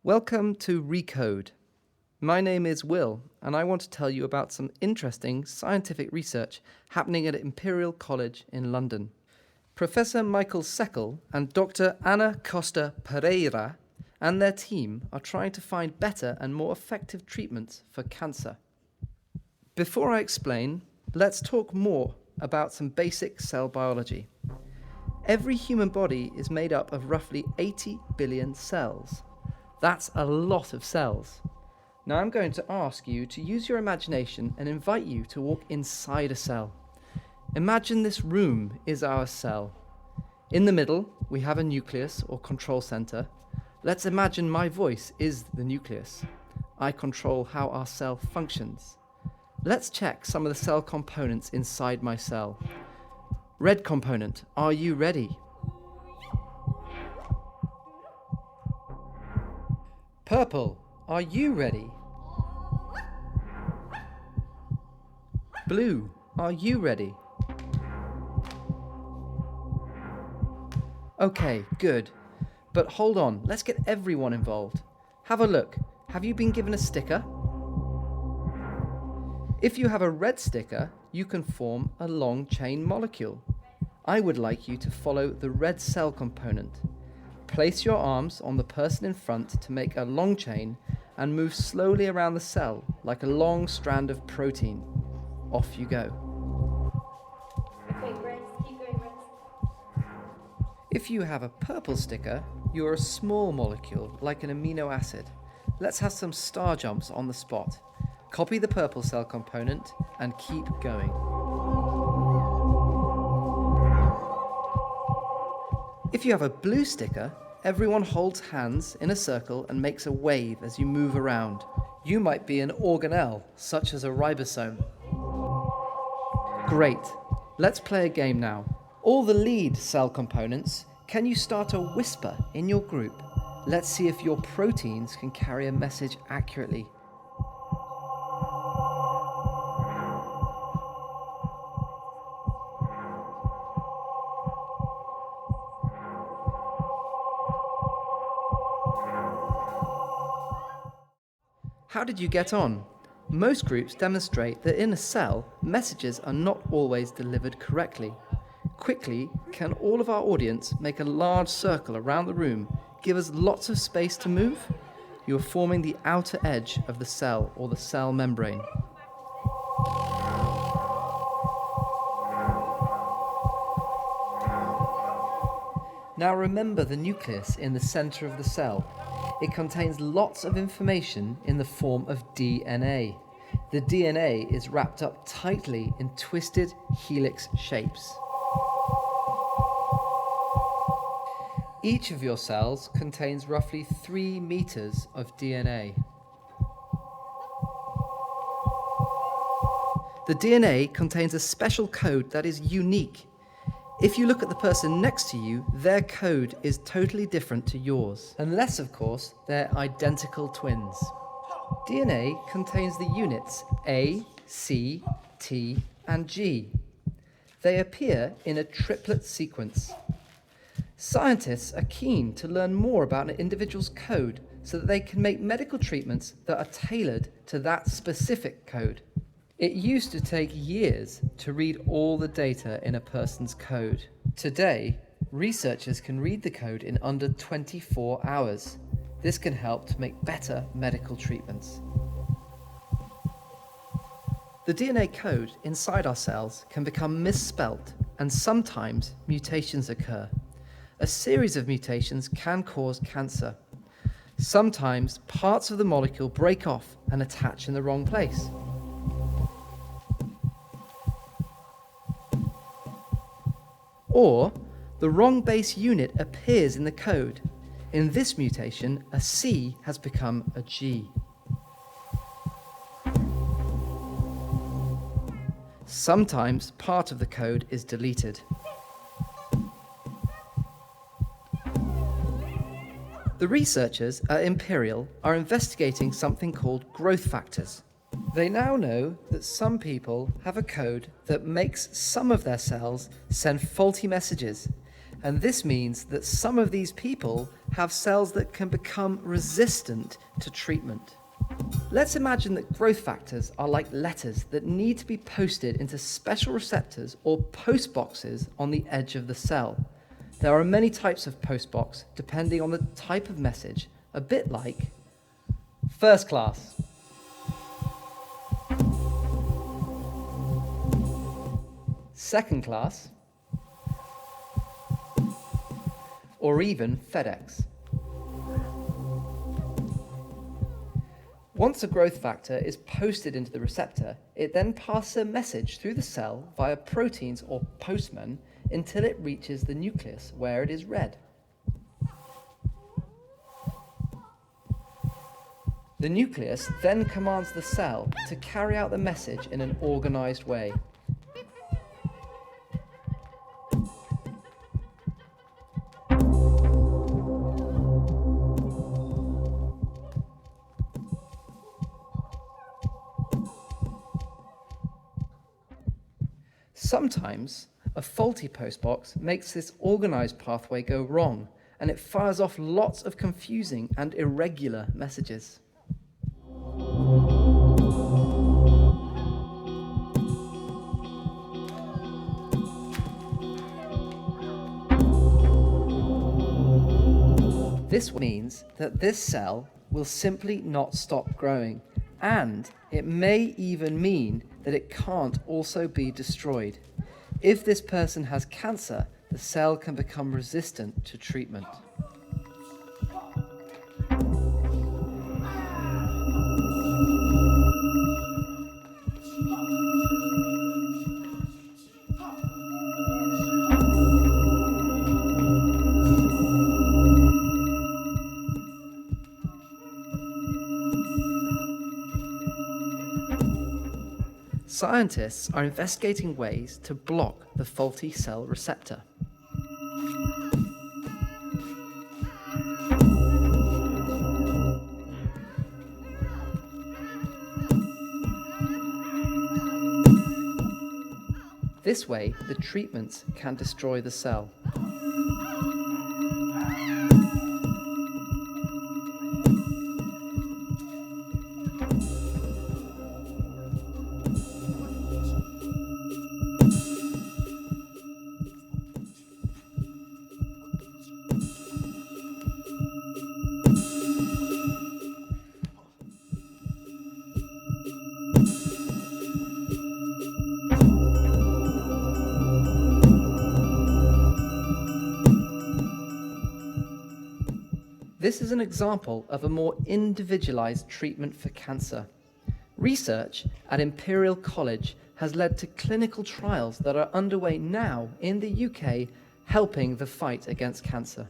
Welcome to REcode. My name is Will, and I want to tell you about some interesting scientific research happening at Imperial College in London. Professor Michael Seckl and Dr. Anna Costa-Pereira and their team are trying to find better and more effective treatments for cancer. Before I explain, let's talk more about some basic cell biology. Every human body is made up of roughly 80 billion cells. That's a lot of cells. Now I'm going to ask you to use your imagination and invite you to walk inside a cell. Imagine this room is our cell. In the middle, we have a nucleus or control center. Let's imagine my voice is the nucleus. I control how our cell functions. Let's check some of the cell components inside my cell. Red component, are you ready? Purple, are you ready? Blue, are you ready? Okay, good. But hold on, let's get everyone involved. Have a look. Have you been given a sticker? If you have a red sticker, you can form a long chain molecule. I would like you to follow the red cell component. Place your arms on the person in front to make a long chain and move slowly around the cell like a long strand of protein. Off you go. Okay, red, keep going red. If you have a purple sticker, you're a small molecule like an amino acid. Let's have some star jumps on the spot. Copy the purple cell component and keep going. If you have a blue sticker, everyone holds hands in a circle and makes a wave as you move around. You might be an organelle, such as a ribosome. Great. Let's play a game now. All the lead cell components, can you start a whisper in your group? Let's see if your proteins can carry a message accurately. How did you get on? Most groups demonstrate that in a cell, messages are not always delivered correctly. Quickly, can all of our audience make a large circle around the room, give us lots of space to move? You are forming the outer edge of the cell or the cell membrane. Now remember the nucleus in the center of the cell. It contains lots of information in the form of DNA. The DNA is wrapped up tightly in twisted helix shapes. Each of your cells contains roughly 3 meters of DNA. The DNA contains a special code that is unique. If you look at the person next to you, their code is totally different to yours, unless, of course, they're identical twins. DNA contains the units A, C, T, and G. They appear in a triplet sequence. Scientists are keen to learn more about an individual's code so that they can make medical treatments that are tailored to that specific code. It used to take years to read all the data in a person's code. Today, researchers can read the code in under 24 hours. This can help to make better medical treatments. The DNA code inside our cells can become misspelt, and sometimes mutations occur. A series of mutations can cause cancer. Sometimes parts of the molecule break off and attach in the wrong place. Or, the wrong base unit appears in the code. In this mutation, a C has become a G. Sometimes part of the code is deleted. The researchers at Imperial are investigating something called growth factors. They now know that some people have a code that makes some of their cells send faulty messages. And this means that some of these people have cells that can become resistant to treatment. Let's imagine that growth factors are like letters that need to be posted into special receptors or postboxes on the edge of the cell. There are many types of postbox depending on the type of message, a bit like first class, second class, or even FedEx. Once a growth factor is posted into the receptor, it then passes a message through the cell via proteins or postmen until it reaches the nucleus, where it is read. The nucleus then commands the cell to carry out the message in an organized way. Sometimes, a faulty postbox makes this organized pathway go wrong, and it fires off lots of confusing and irregular messages. This means that this cell will simply not stop growing, and it may even mean that it can't also be destroyed. If this person has cancer, the cell can become resistant to treatment. Scientists are investigating ways to block the faulty cell receptor. This way, the treatments can destroy the cell. This is an example of a more individualized treatment for cancer. Research at Imperial College has led to clinical trials that are underway now in the UK, helping the fight against cancer.